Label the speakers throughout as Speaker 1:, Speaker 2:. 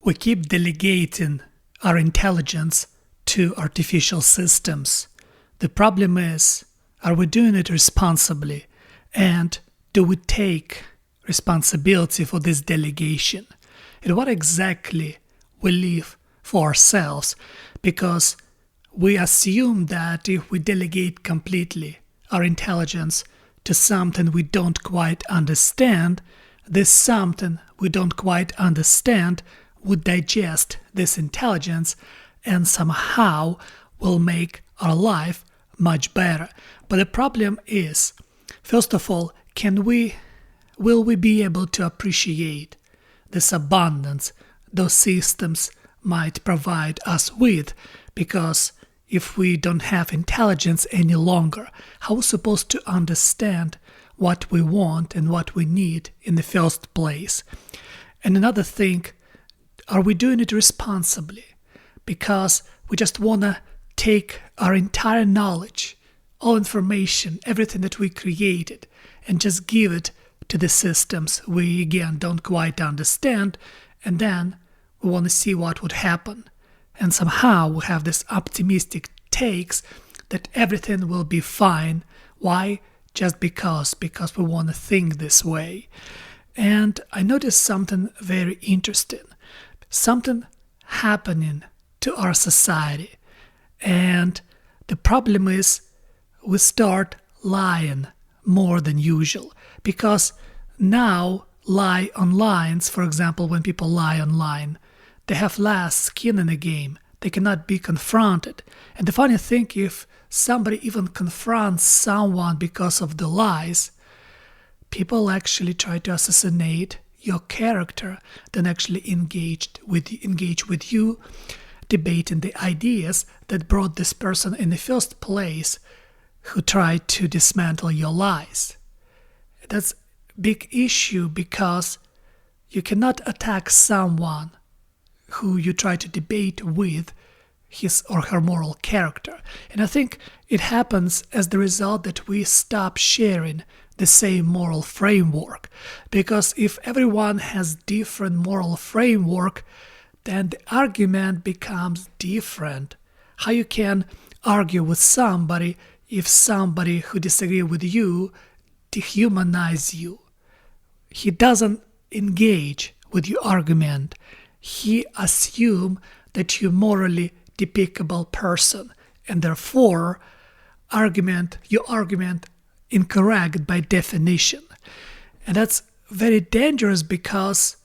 Speaker 1: We keep delegating our intelligence to artificial systems. The problem is, are we doing it responsibly? And do we take responsibility for this delegation? And what exactly we leave for ourselves? Because we assume that if we delegate completely our intelligence to something we don't quite understand, this something we don't quite understand would digest this intelligence and somehow will make our life much better. But the problem is, first of all, will we be able to appreciate this abundance those systems might provide us with? Because if we don't have intelligence any longer, how are we supposed to understand what we want and what we need in the first place? And another thing, are we doing it responsibly? Because we just want to take our entire knowledge, all information, everything that we created, and just give it to the systems we, again, don't quite understand, and then we want to see what would happen. And somehow we have this optimistic takes that everything will be fine. Why? Just because we want to think this way. And I noticed something very interesting, something happening to our society. And the problem is we start lying more than usual, because now lie on lines, for example, when people lie online, they have less skin in the game. They cannot be confronted. And the funny thing, if somebody even confronts someone because of the lies, people actually try to assassinate your character, then actually engage with you, debating the ideas that brought this person in the first place, who tried to dismantle your lies. That's a big issue, because you cannot attack someone who you try to debate with his or her moral character. And I think it happens as the result that we stop sharing the same moral framework. Because if everyone has different moral framework, then the argument becomes different. How you can argue with somebody if somebody who disagrees with you dehumanizes you? He doesn't engage with your argument. He assumes that you're a morally despicable person, and therefore your argument incorrect by definition. And that's very dangerous, because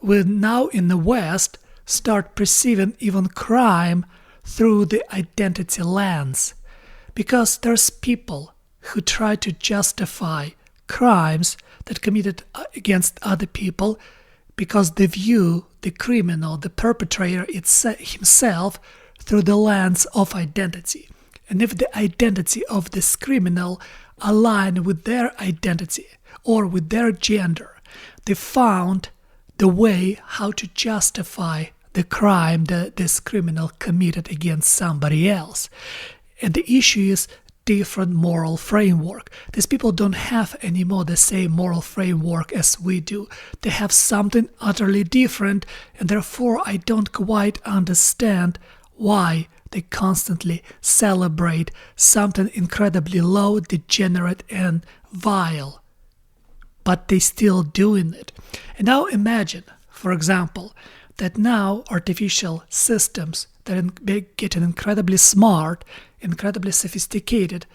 Speaker 1: we now in the West start perceiving even crime through the identity lens, because there's people who try to justify crimes that committed against other people because they view the criminal, the perpetrator himself, through the lens of identity. And if the identity of this criminal align with their identity or with their gender, they found the way how to justify the crime that this criminal committed against somebody else. And the issue is different moral framework. These people don't have anymore the same moral framework as we do. They have something utterly different, and therefore I don't quite understand why they constantly celebrate something incredibly low, degenerate, and vile. But they still doing it. And now imagine, for example, that now artificial systems that are getting incredibly smart, incredibly sophisticated,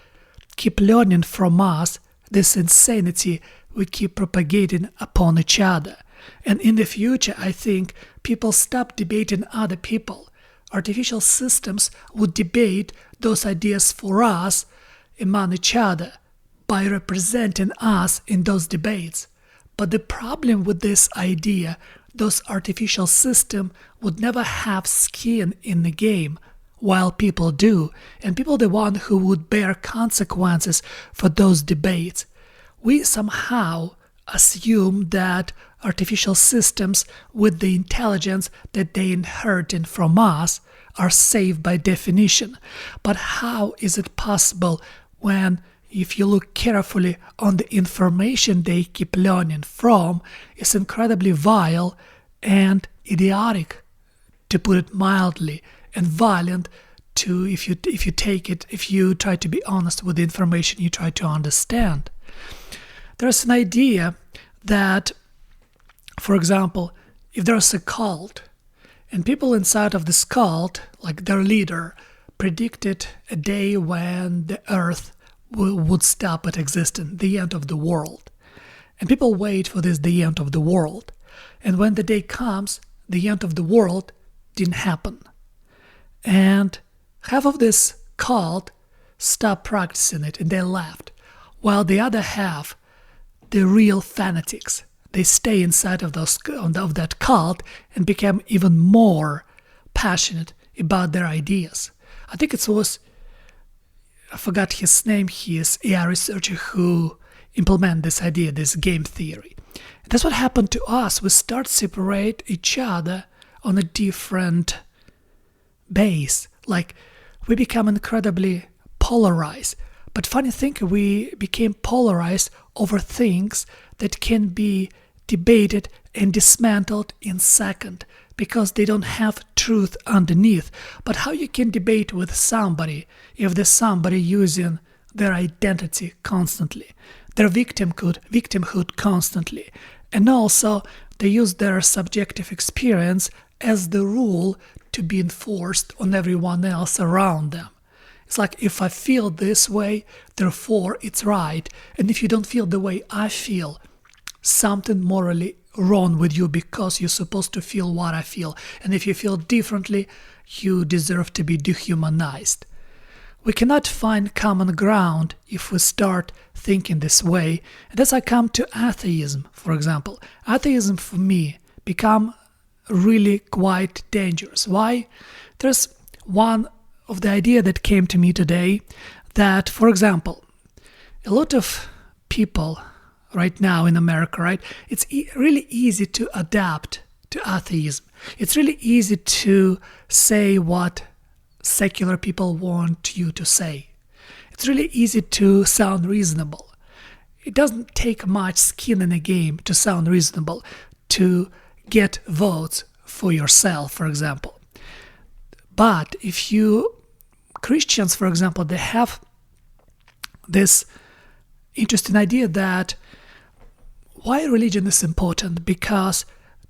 Speaker 1: keep learning from us this insanity we keep propagating upon each other. And in the future, I think people stop debating other people. Artificial systems would debate those ideas for us among each other by representing us in those debates. But the problem with this idea, those artificial systems would never have skin in the game, while people do, and people are the one who would bear consequences for those debates. We somehow assume that artificial systems with the intelligence that they inherit from us are safe by definition. But how is it possible when, if you look carefully on the information they keep learning from, is incredibly vile and idiotic to put it mildly, and violent to if you try to be honest with the information you try to understand. There's an idea that, for example, if there's a cult and people inside of this cult, like their leader, predicted a day when the earth would stop at existence, the end of the world. And people wait for this, the end of the world. And when the day comes, the end of the world didn't happen. And half of this cult stopped practicing it and they left. While the other half, the real fanatics, they stay inside of that cult and become even more passionate about their ideas. I think it was, I forgot his name, he is an AI researcher who implemented this idea, this game theory. And that's what happened to us. We start separate each other on a different base. Like we become incredibly polarized. But funny thing, we became polarized over things that can be debated and dismantled in second because they don't have truth underneath. But how you can debate with somebody if there's somebody using their identity constantly, their victimhood constantly, and also they use their subjective experience as the rule to be enforced on everyone else around them. It's like, if I feel this way, therefore it's right. And if you don't feel the way I feel, something morally wrong with you because you're supposed to feel what I feel. And if you feel differently, you deserve to be dehumanized. We cannot find common ground if we start thinking this way. And as I come to atheism, for example, atheism for me become really quite dangerous. Why? There's one of the idea that came to me today that, for example, a lot of people right now in America, right, it's really easy to adapt to atheism. It's really easy to say what secular people want you to say. It's really easy to sound reasonable. It doesn't take much skin in the game to sound reasonable, to get votes for yourself, for example. But if you Christians, for example, they have this interesting idea that why religion is important, because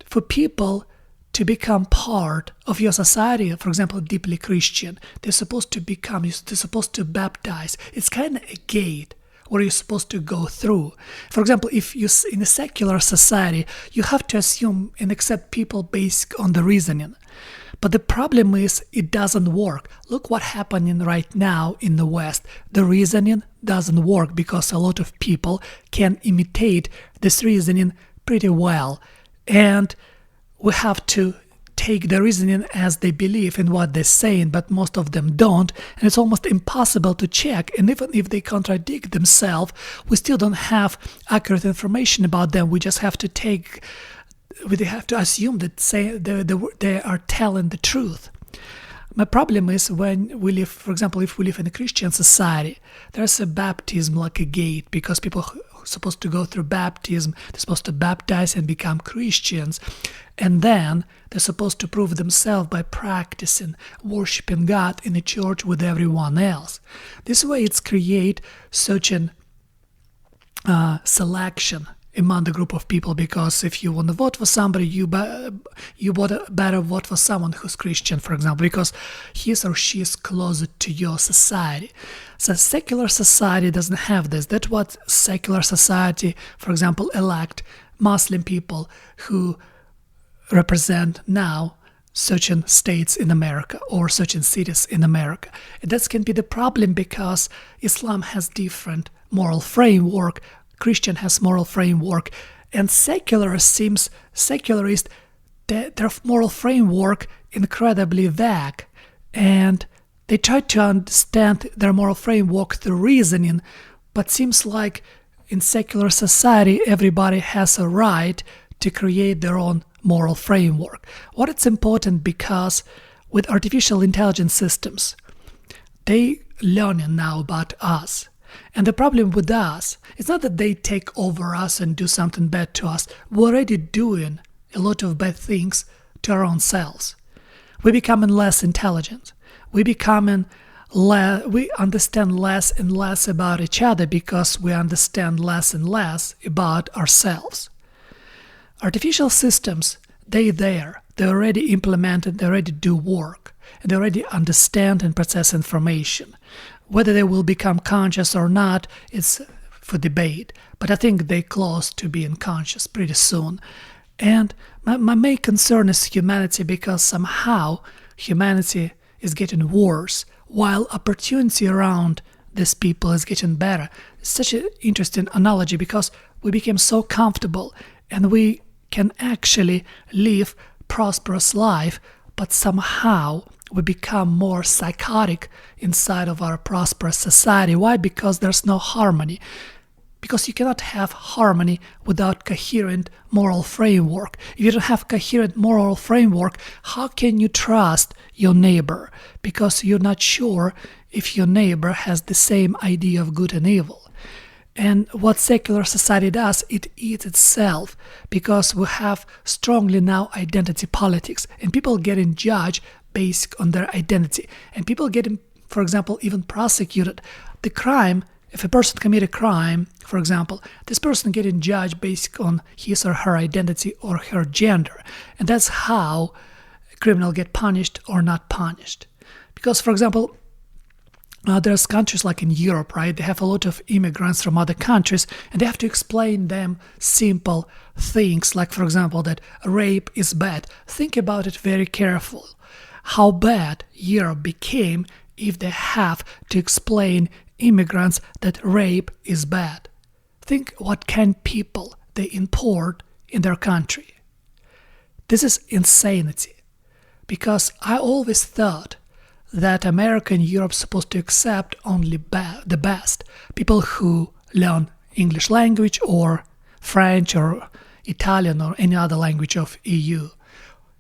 Speaker 1: for people to become part of your society, for example, deeply Christian, they're supposed to baptize. It's kind of a gate where you're supposed to go through. For example, if you're in a secular society, you have to assume and accept people based on the reasoning. But the problem is it doesn't work. Look what's happening right now in the West. The reasoning doesn't work because a lot of people can imitate this reasoning pretty well. And we have to take the reasoning as they believe in what they're saying, but most of them don't. And it's almost impossible to check. And even if they contradict themselves, we still don't have accurate information about them. We just have to assume that they are telling the truth. My problem is when we live, for example, if we live in a Christian society, there's a baptism like a gate because people are supposed to go through baptism, they're supposed to baptize and become Christians, and then they're supposed to prove themselves by practicing, worshiping God in a church with everyone else. This way it's create such an selection among the group of people, because if you want to vote for somebody, you better vote for someone who's Christian, for example, because he or she is closer to your society. So secular society doesn't have this. That's what secular society, for example, elect Muslim people who represent now certain states in America or certain cities in America. And that can be the problem because Islam has different moral framework, Christian has moral framework, and secularist, their moral framework incredibly vague, and they try to understand their moral framework through reasoning, but seems like in secular society everybody has a right to create their own moral framework. What it's important because with artificial intelligence systems, they learning now about us. And the problem with us, it's not that they take over us and do something bad to us. We're already doing a lot of bad things to our own selves. we're becoming less intelligent. We understand less and less about each other because we understand less and less about ourselves. Artificial systems, they're there. They're already implemented. They already do work. And they already understand and process information. Whether they will become conscious or not, it's for debate. But I think they're close to being conscious pretty soon. And my main concern is humanity, because somehow humanity is getting worse while opportunity around these people is getting better. It's such an interesting analogy, because we became so comfortable and we can actually live prosperous life, but somehow we become more psychotic inside of our prosperous society. Why? Because there's no harmony. Because you cannot have harmony without coherent moral framework. If you don't have coherent moral framework, how can you trust your neighbor? Because you're not sure if your neighbor has the same idea of good and evil. And what secular society does, it eats itself, because we have strongly now identity politics, and people getting judged based on their identity, and people getting, for example, even prosecuted. The crime, if a person commit a crime, for example, this person getting judged based on his or her identity or her gender, and that's how a criminal get punished or not punished. Because, for example, there's countries like in Europe, right? They have a lot of immigrants from other countries, and they have to explain them simple things, like, for example, that rape is bad. Think about it very carefully. How bad Europe became if they have to explain immigrants that rape is bad. Think what kind of people they import in their country. This is insanity, because I always thought that America and Europe supposed to accept only the best. People who learn English language or French or Italian or any other language of EU.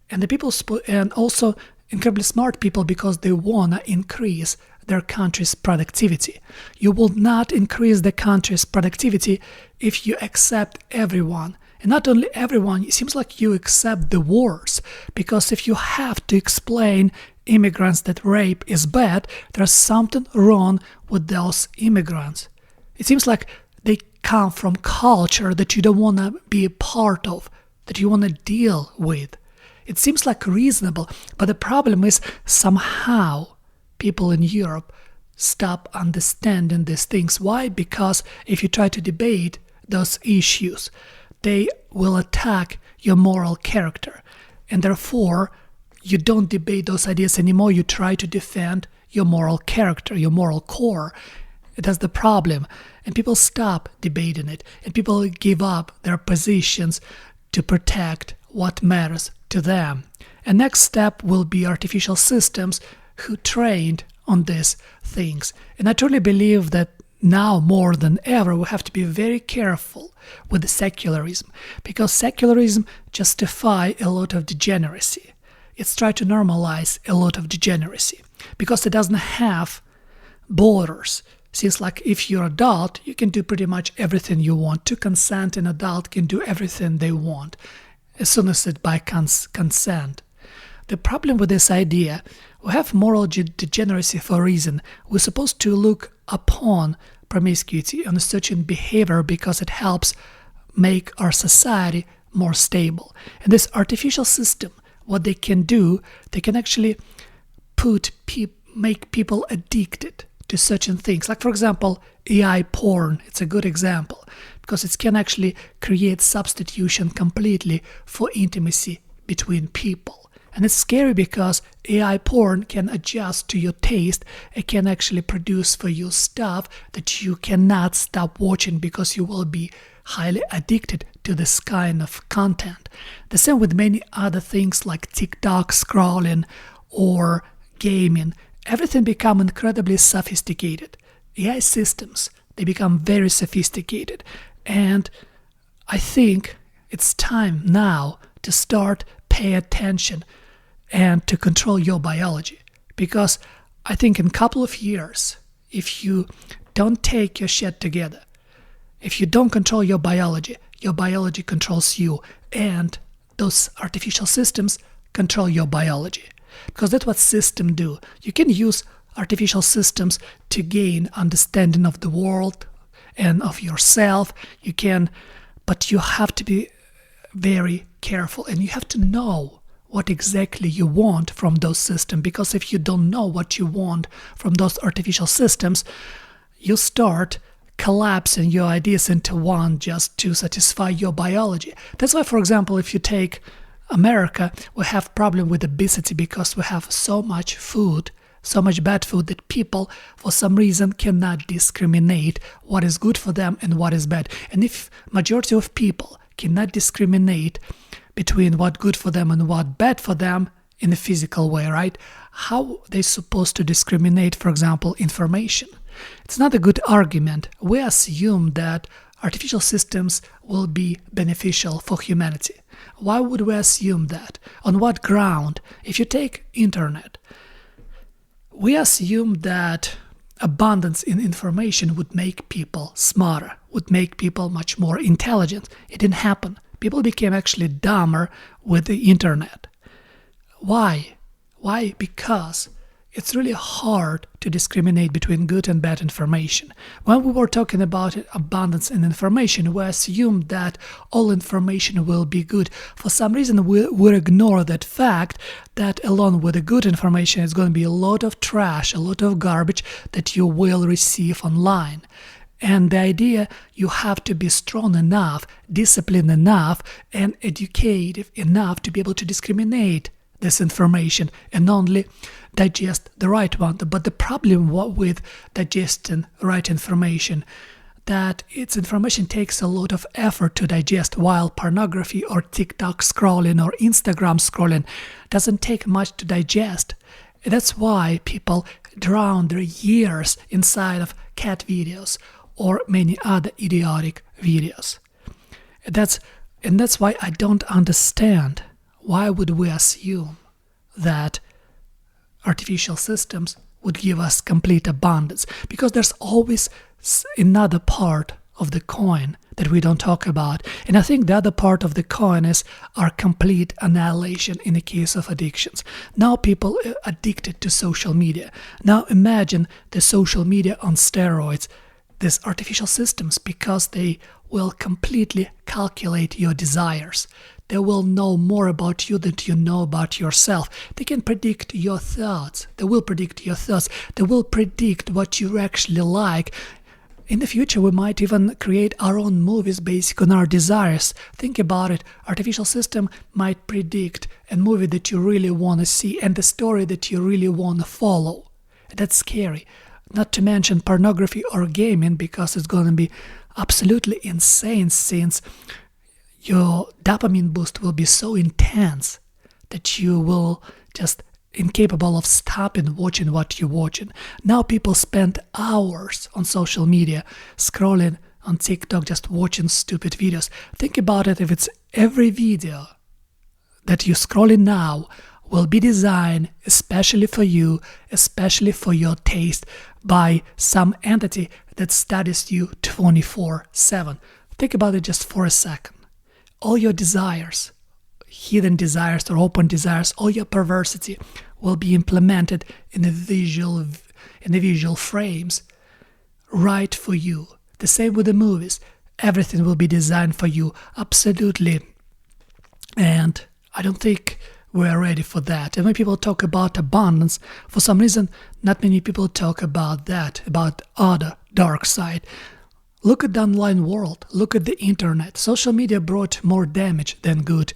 Speaker 1: And the people, and also incredibly smart people, because they want to increase their country's productivity. You will not increase the country's productivity if you accept everyone. And not only everyone, it seems like you accept the worst, because if you have to explain immigrants that rape is bad, there's something wrong with those immigrants. It seems like they come from culture that you don't want to be a part of, that you want to deal with. It seems like reasonable, but the problem is somehow people in Europe stop understanding these things. Why? Because if you try to debate those issues, they will attack your moral character, and therefore you don't debate those ideas anymore. You try to defend your moral character, your moral core. That's the problem. And people stop debating it, and people give up their positions to protect what matters to them. And next step will be artificial systems who trained on these things. And I truly believe that now more than ever we have to be very careful with the secularism, because secularism justifies a lot of degeneracy. It's trying to normalize a lot of degeneracy because it doesn't have borders. Since, like, if you're an adult, you can do pretty much everything you want. To consent, an adult can do everything they want as soon as it's by consent. The problem with this idea, we have moral degeneracy for a reason. We're supposed to look upon promiscuity and a certain behavior because it helps make our society more stable. And this artificial system, what they can do, they can actually make people addicted to certain things. Like, for example, AI porn, it's a good example, because it can actually create substitution completely for intimacy between people. And it's scary because AI porn can adjust to your taste. It can actually produce for you stuff that you cannot stop watching because you will be highly addicted to this kind of content. The same with many other things like TikTok scrolling or gaming. Everything become incredibly sophisticated. AI systems, they become very sophisticated. And I think it's time now to start pay attention and to control your biology. Because I think in a couple of years, if you don't take your shit together, if you don't control your biology controls you, and those artificial systems control your biology. because that's what systems do. You can use artificial systems to gain understanding of the world and of yourself. You can, but you have to be very careful, and you have to know what exactly you want from those systems, because if you don't know what you want from those artificial systems, you start collapsing your ideas into one just to satisfy your biology. That's why, for example, if you take America, we have problem with obesity because we have so much food, so much bad food, that people for some reason cannot discriminate what is good for them and what is bad. And if majority of people cannot discriminate between what good for them and what bad for them in a physical way, right? How they supposed to discriminate, for example, information? It's not a good argument. We assume that artificial systems will be beneficial for humanity. Why would we assume that? On what ground? If you take internet, we assume that abundance in information would make people smarter, would make people much more intelligent. It didn't happen. People became actually dumber with the internet. Why? Why? Because it's really hard to discriminate between good and bad information. When we were talking about abundance in information, we assumed that all information will be good. For some reason, we ignore that fact that along with the good information, it's going to be a lot of trash, a lot of garbage that you will receive online. And the idea, you have to be strong enough, disciplined enough, and educated enough to be able to discriminate this information and only digest the right one. But the problem with digesting right information, that its information takes a lot of effort to digest, while pornography or TikTok scrolling or Instagram scrolling doesn't take much to digest. That's why people drown their years inside of cat videos or many other idiotic videos. That's why I don't understand why would we assume that artificial systems would give us complete abundance, because there's always another part of the coin that we don't talk about. And I think the other part of the coin is our complete annihilation in the case of addictions. Now people are addicted to social media. Now imagine the social media on steroids, these artificial systems, because they will completely calculate your desires. They will know more about you than you know about yourself. They can predict your thoughts. They will predict your thoughts. They will predict what you actually like. In the future, we might even create our own movies based on our desires. Think about it. Artificial system might predict a movie that you really want to see and the story that you really want to follow. That's scary. Not to mention pornography or gaming, because it's going to be absolutely insane, since your dopamine boost will be so intense that you will just incapable of stopping watching what you're watching. Now people spend hours on social media, scrolling on TikTok, just watching stupid videos. Think about it, if it's every video that you're scrolling now will be designed especially for you, especially for your taste, by some entity that studies you 24/7. Think about it just for a second. All your desires, hidden desires or open desires, all your perversity will be implemented in the visual frames right for you. The same with the movies. Everything will be designed for you, absolutely. And I don't think we're ready for that. And when people talk about abundance, for some reason, not many people talk about that, about other dark side. Look at the online world. Look at the internet. Social media brought more damage than good.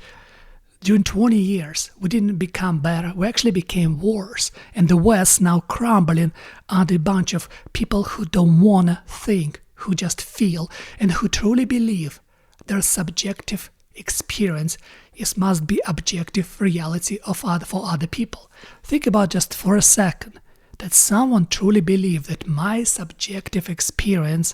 Speaker 1: During 20 years, we didn't become better. We actually became worse. And the West now crumbling under a bunch of people who don't want to think, who just feel, and who truly believe their subjective experience must be objective reality for other people. Think about just for a second that someone truly believes that my subjective experience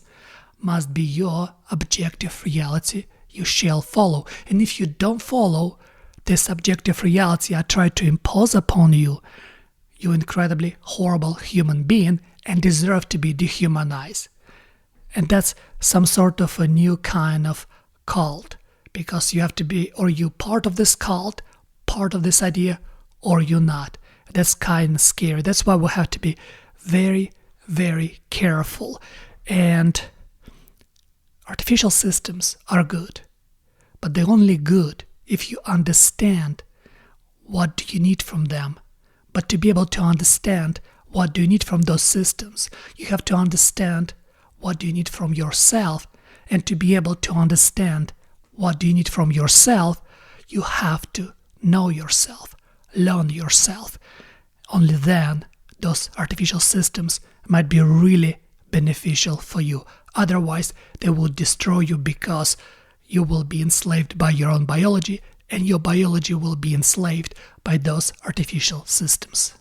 Speaker 1: must be your objective reality you shall follow. And if you don't follow the subjective reality I try to impose upon you, you're incredibly horrible human being and deserve to be dehumanized. And that's some sort of a new kind of cult, because you have to be, or you part of this cult, part of this idea, or you're not. That's kind of scary. That's why we have to be very, very careful. And artificial systems are good, but they're only good if you understand what do you need from them. But to be able to understand what do you need from those systems, you have to understand what do you need from yourself. And to be able to understand what do you need from yourself, you have to know yourself, learn yourself. Only then those artificial systems might be really beneficial for you. Otherwise, they will destroy you because you will be enslaved by your own biology, and your biology will be enslaved by those artificial systems.